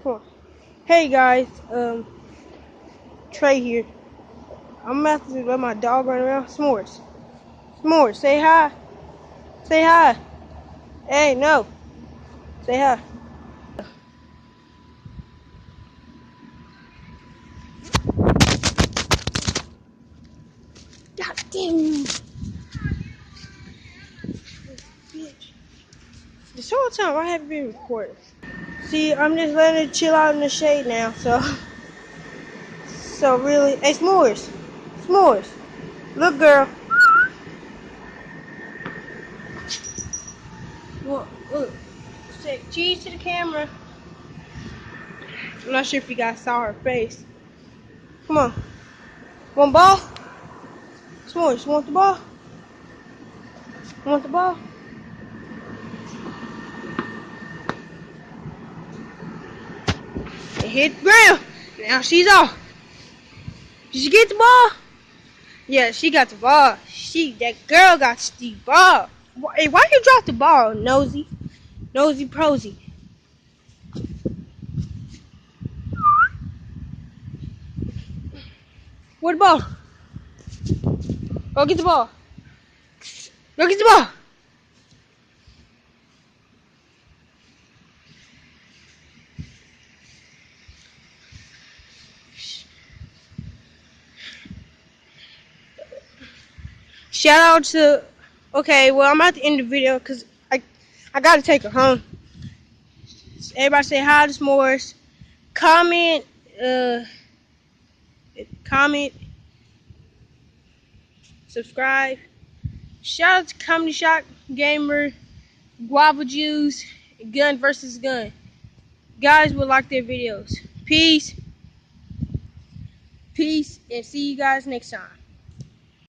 Come on. Hey guys, Trey here. I'm about to let my dog run around. S'mores. S'mores, say hi. Say hi. Hey, no. Say hi. God damn you, bitch. This whole time I haven't been recording. See, I'm just letting it chill out in the shade now, so really. Hey, S'mores. S'mores. Look, girl. Look. Say cheese to the camera. I'm not sure if you guys saw her face. Come on. Want ball? S'mores, you want the ball? You want the ball? It hit the ground. Now she's off. Did you get the ball? Yeah, she got the ball. That girl got the ball. Hey, why you drop the ball, nosy? Nosy prosy. Where the ball? Go get the ball. Go get the ball. Shout out to. Okay, well I'm at the end of the video because I gotta take her home. So everybody say hi to S'mores. Comment. Comment. Subscribe. Shout out to Comedy Shock Gamer, Guava Juice, Gun versus Gun. Guys would like their videos. Peace, and see you guys next time.